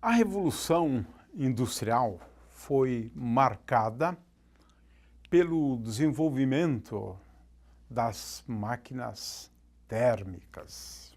A Revolução Industrial foi marcada pelo desenvolvimento das máquinas térmicas.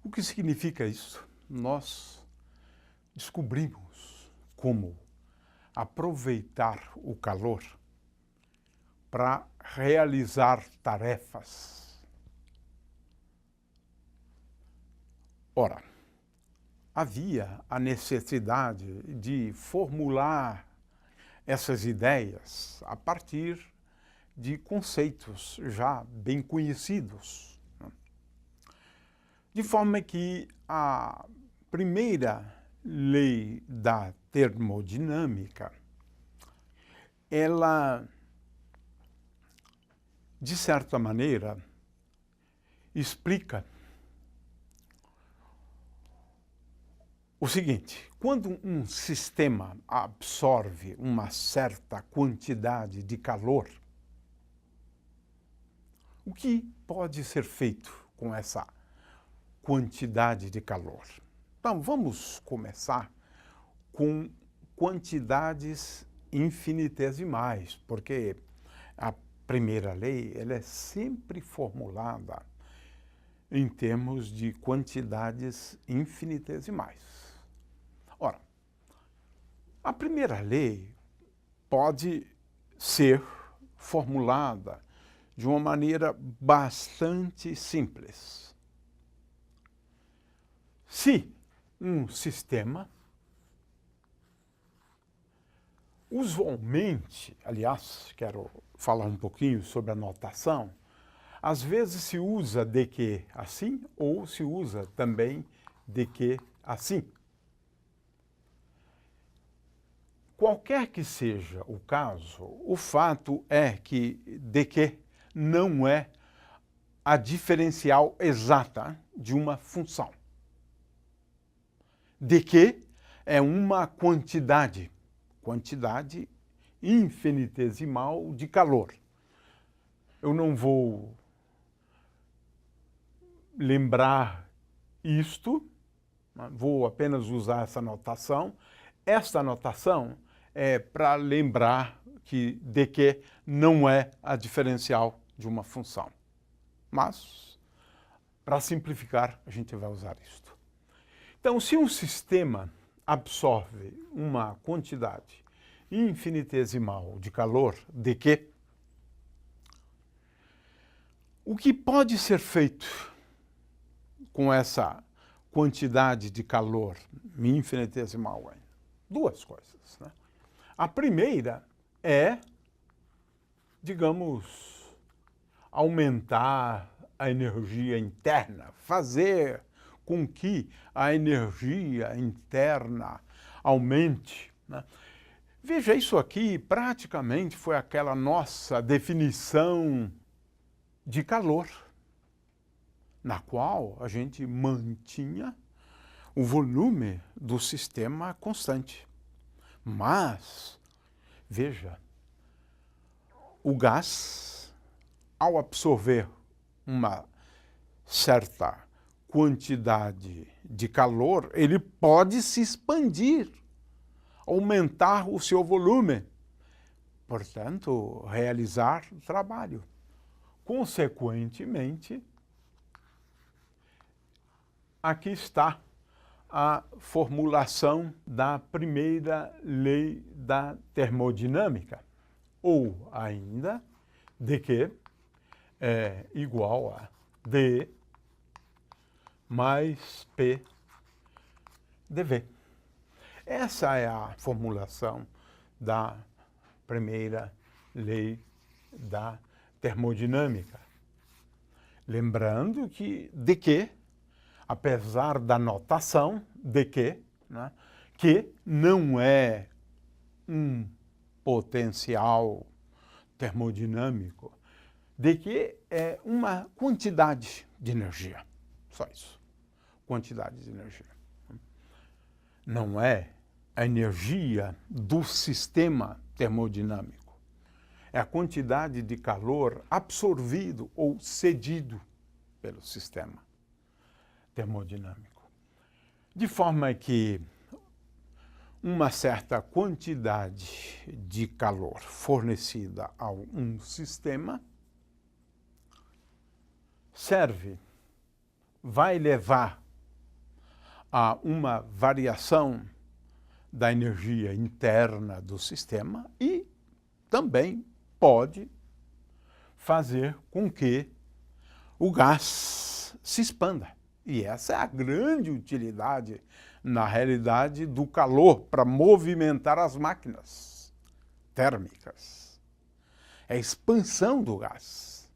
O que significa isso? Nós descobrimos como aproveitar o calor para realizar tarefas. Ora, havia a necessidade de formular essas ideias a partir de conceitos já bem conhecidos. De forma que a primeira lei da termodinâmica, ela, de certa maneira, explica o seguinte: quando um sistema absorve uma certa quantidade de calor, o que pode ser feito com essa quantidade de calor? Então, vamos começar com quantidades infinitesimais, porque a primeira lei ela é sempre formulada em termos de quantidades infinitesimais. Ora, a primeira lei pode ser formulada de uma maneira bastante simples. Se um sistema usualmente, aliás, quero falar um pouquinho sobre a notação, às vezes se usa de que assim ou se usa também de que assim. Qualquer que seja o caso, o fato é que de que não é a diferencial exata de uma função. De que é uma quantidade infinitesimal de calor. Eu não vou lembrar isto, vou apenas usar essa notação. Esta notação é para lembrar que de que não é a diferencial de uma função. Mas, para simplificar, a gente vai usar isto. Então, se um sistema absorve uma quantidade infinitesimal de calor, de que o que pode ser feito com essa quantidade de calor infinitesimal? Duas coisas, né? A primeira é, digamos, aumentar a energia interna, fazer com que a energia interna aumente, né? Veja, isso aqui praticamente foi aquela nossa definição de calor, na qual a gente mantinha o volume do sistema constante. Mas, veja, o gás, ao absorver uma certa quantidade de calor, ele pode se expandir, aumentar o seu volume, portanto, realizar trabalho. Consequentemente, aqui está a formulação da primeira lei da termodinâmica, ou ainda de que é igual a D mais P dV. Essa é a formulação da primeira lei da termodinâmica. Lembrando que de que, apesar da notação de que, né, que não é um potencial termodinâmico, de que é uma quantidade de energia. Só isso. Quantidade de energia. Não é a energia do sistema termodinâmico. É a quantidade de calor absorvido ou cedido pelo sistema termodinâmico. De forma que uma certa quantidade de calor fornecida a um sistema vai levar a uma variação da energia interna do sistema e também pode fazer com que o gás se expanda. E essa é a grande utilidade, na realidade, do calor para movimentar as máquinas térmicas. É a expansão do gás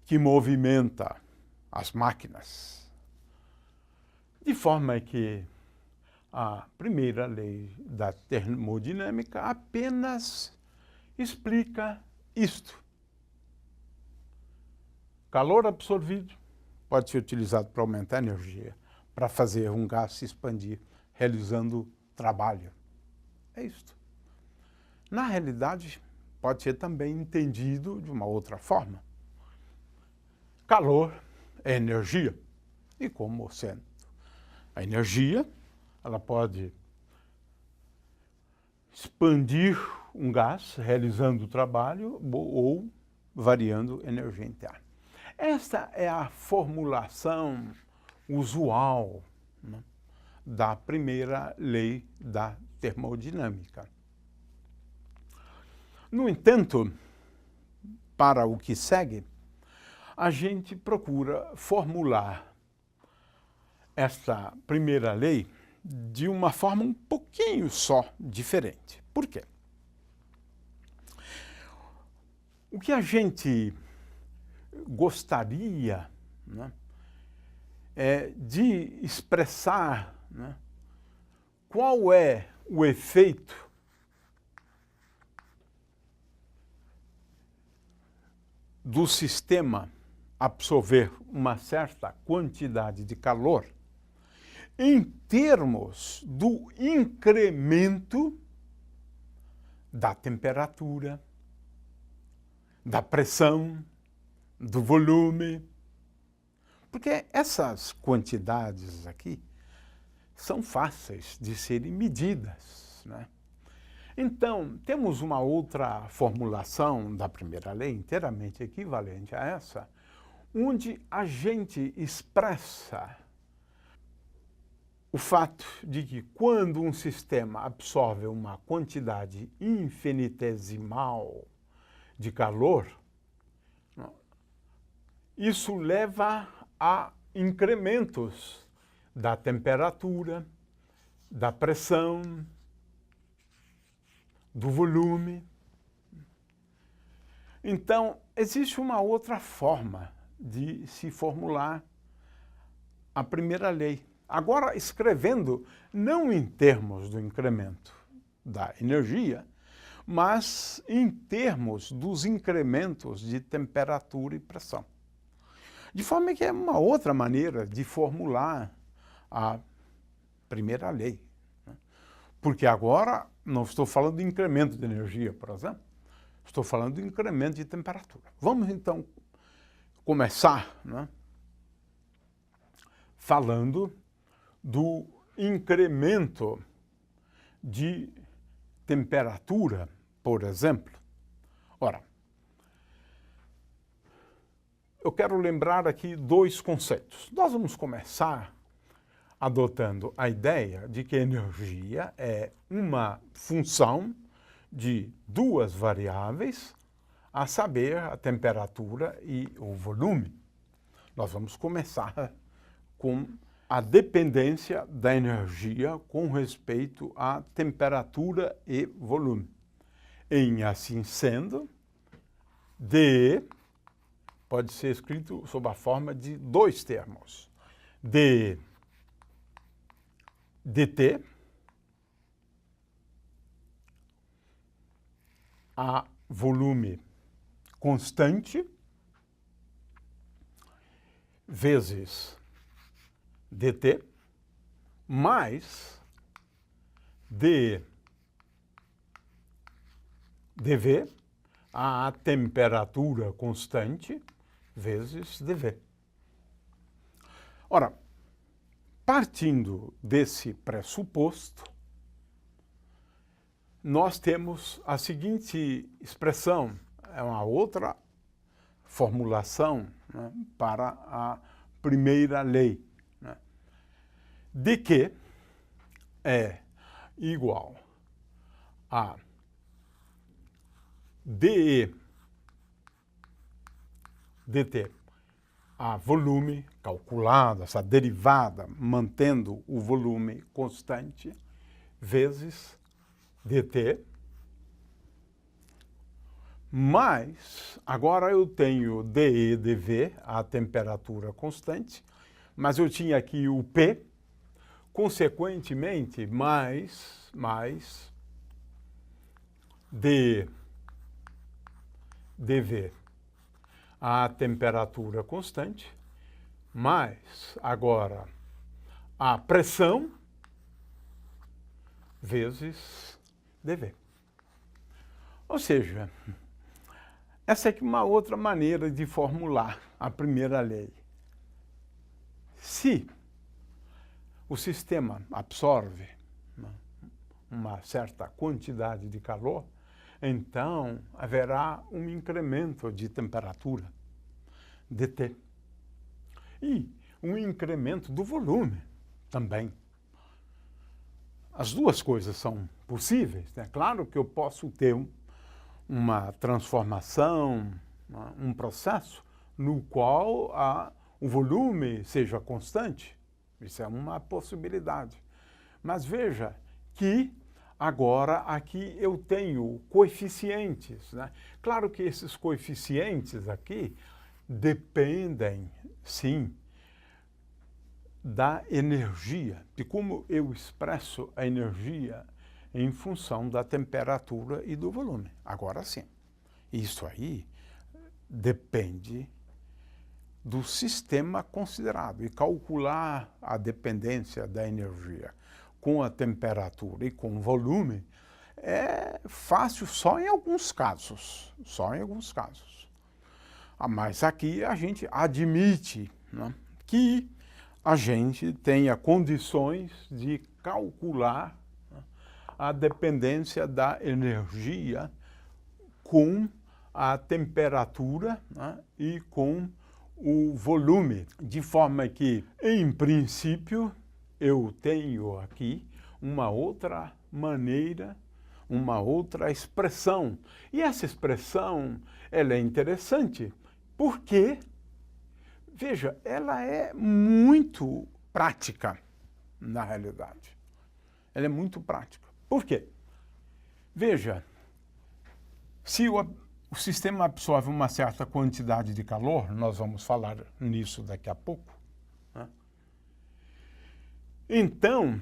que movimenta as máquinas. De forma que a primeira lei da termodinâmica apenas explica isto. Calor absorvido pode ser utilizado para aumentar a energia, para fazer um gás se expandir, realizando trabalho. É isto. Na realidade, pode ser também entendido de uma outra forma. Calor é energia. E como sendo a energia, ela pode expandir um gás, realizando o trabalho ou variando energia interna. Esta é a formulação usual, né, da primeira lei da termodinâmica. No entanto, para o que segue, a gente procura formular esta primeira lei de uma forma um pouquinho só diferente. Por quê? O que a gente gostaria, né, é de expressar, né, qual é o efeito do sistema absorver uma certa quantidade de calor em termos do incremento da temperatura, da pressão, do volume. Porque essas quantidades aqui são fáceis de serem medidas, né? Então, temos uma outra formulação da primeira lei, inteiramente equivalente a essa, onde a gente expressa o fato de que quando um sistema absorve uma quantidade infinitesimal de calor, isso leva a incrementos da temperatura, da pressão, do volume. Então, existe uma outra forma de se formular a primeira lei. Agora, escrevendo não em termos do incremento da energia, mas em termos dos incrementos de temperatura e pressão. De forma que é uma outra maneira de formular a primeira lei. Porque agora não estou falando de incremento de energia, por exemplo, estou falando de incremento de temperatura. Vamos então começar, né, falando do incremento de temperatura, por exemplo. Ora, eu quero lembrar aqui dois conceitos. Nós vamos começar adotando a ideia de que a energia é uma função de duas variáveis, a saber, a temperatura e o volume. Nós vamos começar com a dependência da energia com respeito à temperatura e volume. Em assim sendo, dE pode ser escrito sob a forma de dois termos. dt a volume constante vezes dt mais dV a temperatura constante vezes dV. Ora, partindo desse pressuposto, nós temos a seguinte expressão, é uma outra formulação, né, para a primeira lei, né, de que é igual a dE dt a volume calculado, essa derivada mantendo o volume constante, vezes dt, mas agora eu tenho dE dV, a temperatura constante, mas eu tinha aqui o P, consequentemente, mais dE dV, a temperatura constante, mais agora a pressão vezes dV. Ou seja, essa é uma outra maneira de formular a primeira lei. Se o sistema absorve uma certa quantidade de calor, então haverá um incremento de temperatura, dt. E um incremento do volume também. As duas coisas são possíveis, né? Claro que eu posso ter uma transformação, um processo no qual o volume seja constante. Isso é uma possibilidade. Mas veja que agora aqui eu tenho coeficientes, né? Claro que esses coeficientes aqui dependem, sim, da energia, de como eu expresso a energia em função da temperatura e do volume. Agora sim, isso aí depende do sistema considerado. E calcular a dependência da energia com a temperatura e com o volume é fácil só em alguns casos. Só em alguns casos. Mas aqui a gente admite, né, que a gente tenha condições de calcular a dependência da energia com a temperatura, né, e com o volume, de forma que, em princípio, eu tenho aqui uma outra maneira, uma outra expressão. E essa expressão, ela é interessante, porque, veja, ela é muito prática, na realidade. Ela é muito prática. Por quê? Veja, se o sistema absorve uma certa quantidade de calor, nós vamos falar nisso daqui a pouco, né? Então,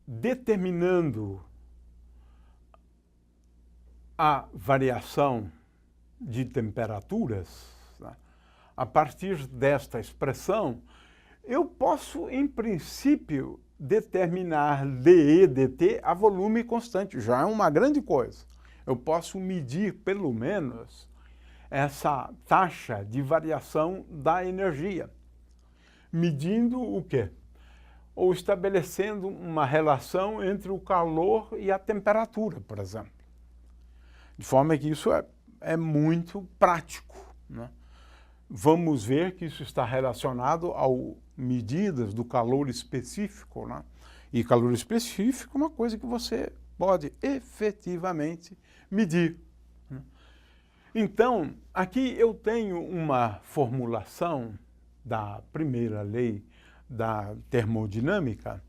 determinando a variação de temperaturas, né, a partir desta expressão, eu posso, em princípio, determinar dE, dt a volume constante. Já é uma grande coisa. Eu posso medir, pelo menos, essa taxa de variação da energia. Medindo o quê? Ou estabelecendo uma relação entre o calor e a temperatura, por exemplo. De forma que isso é muito prático, né? Vamos ver que isso está relacionado a medidas do calor específico, né? E calor específico é uma coisa que você pode efetivamente medir. Então, aqui eu tenho uma formulação da primeira lei da termodinâmica,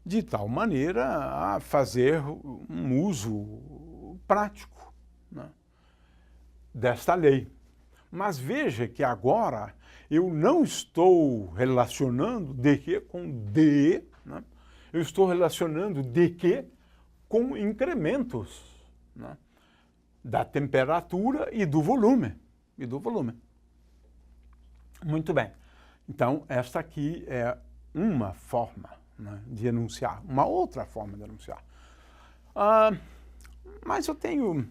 de tal maneira a fazer um uso prático, né, desta lei. Mas veja que agora eu não estou relacionando dQ com DE, né? Eu estou relacionando dQ com incrementos, né, da temperatura e do volume. Muito bem. Então, esta aqui é uma forma, né, de enunciar, uma outra forma de enunciar. Mas eu tenho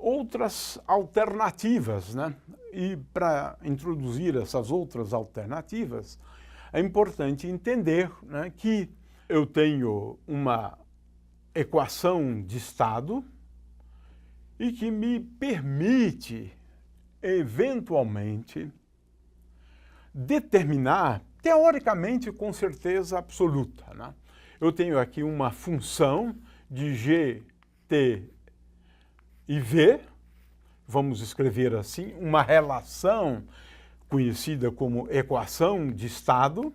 outras alternativas, né? E para introduzir essas outras alternativas, é importante entender, né, que eu tenho uma equação de estado e que me permite, eventualmente, determinar, teoricamente, com certeza absoluta, né? Eu tenho aqui uma função de g, t e v, vamos escrever assim, uma relação conhecida como equação de estado,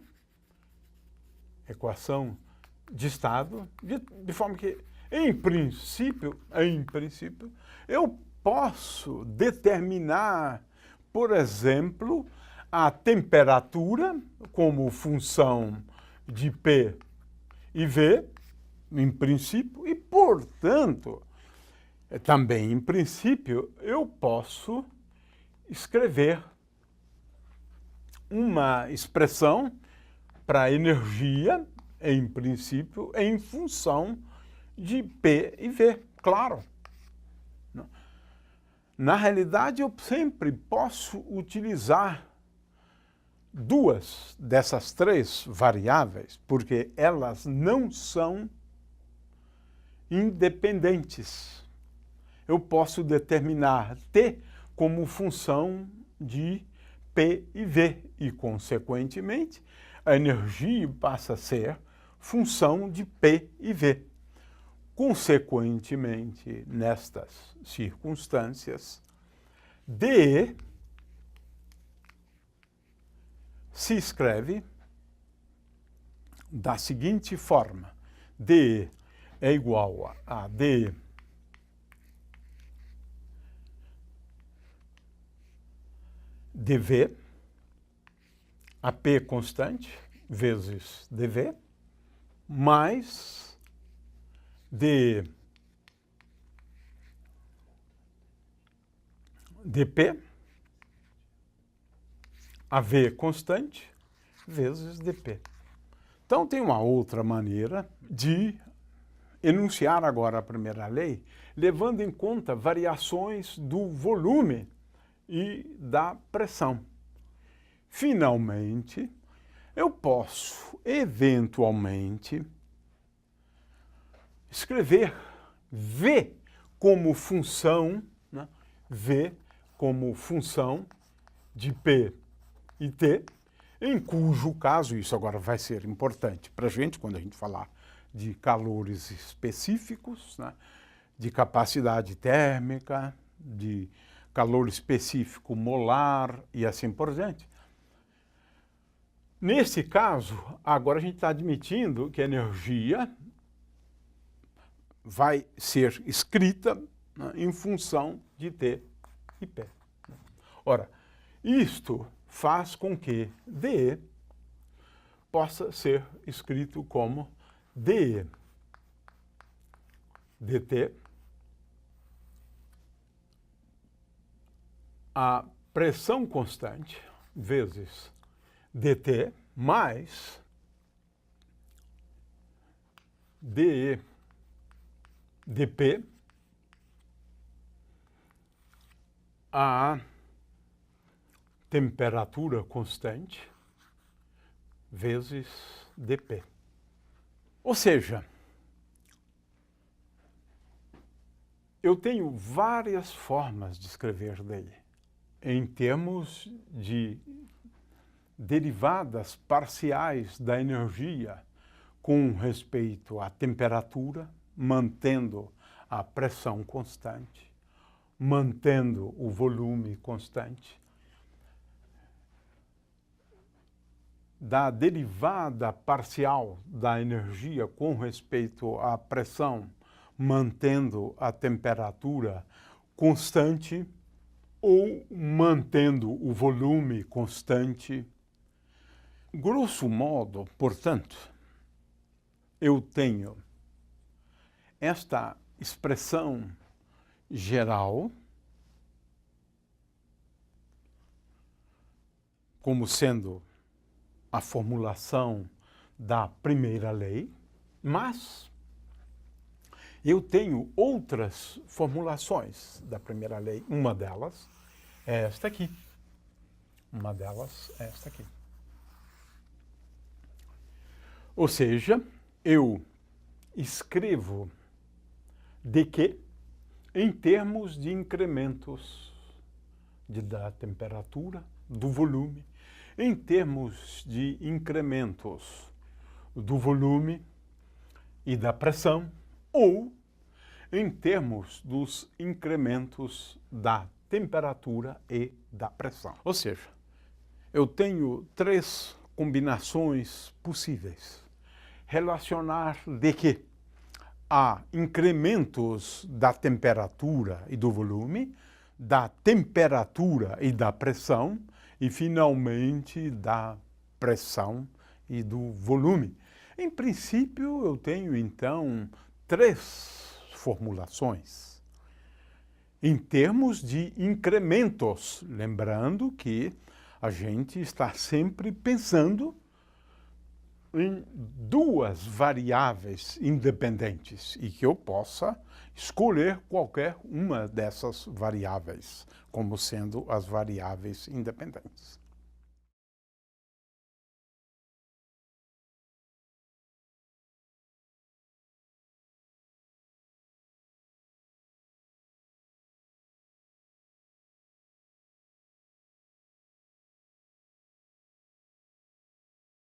de forma que, em princípio, eu posso determinar, por exemplo, a temperatura como função de P e V, em princípio, e, portanto, também em princípio, eu posso escrever uma expressão para energia, em princípio, em função de P e V, claro. Na realidade, eu sempre posso utilizar duas dessas três variáveis, porque elas não são independentes. Eu posso determinar T como função de P e V e, consequentemente, a energia passa a ser função de P e V. Consequentemente, nestas circunstâncias, dE se escreve da seguinte forma: dE é igual a dE dV, a P constante, vezes dV, mais dP, a V constante, vezes dP. Então, tem uma outra maneira de enunciar agora a primeira lei, levando em conta variações do volume e da pressão. Finalmente, eu posso, eventualmente, escrever V como função, né? V como função de P e T, em cujo caso, isso agora vai ser importante para a gente, quando a gente falar de calores específicos, né? De capacidade térmica, de calor específico molar e assim por diante. Nesse caso, agora a gente está admitindo que a energia vai ser escrita, né, em função de T e P. Ora, isto faz com que dE possa ser escrito como dE dt, a pressão constante, vezes dt, mais dE dP, a temperatura constante, vezes dP. Ou seja, eu tenho várias formas de escrever dele, em termos de derivadas parciais da energia com respeito à temperatura, mantendo a pressão constante, mantendo o volume constante, da derivada parcial da energia com respeito à pressão, mantendo a temperatura constante ou mantendo o volume constante. Grosso modo, portanto, eu tenho esta expressão geral como sendo a formulação da primeira lei, mas Eu tenho outras formulações da primeira lei. Uma delas é esta aqui. Uma delas é esta aqui. Ou seja, eu escrevo de que em termos de incrementos da temperatura, do volume, em termos de incrementos do volume e da pressão, ou em termos dos incrementos da temperatura e da pressão. Ou seja, eu tenho três combinações possíveis. Relacionar de que há incrementos da temperatura e do volume, da temperatura e da pressão, e finalmente da pressão e do volume. Em princípio, eu tenho então três formulações. Em termos de incrementos, lembrando que a gente está sempre pensando em duas variáveis independentes e que eu possa escolher qualquer uma dessas variáveis como sendo as variáveis independentes.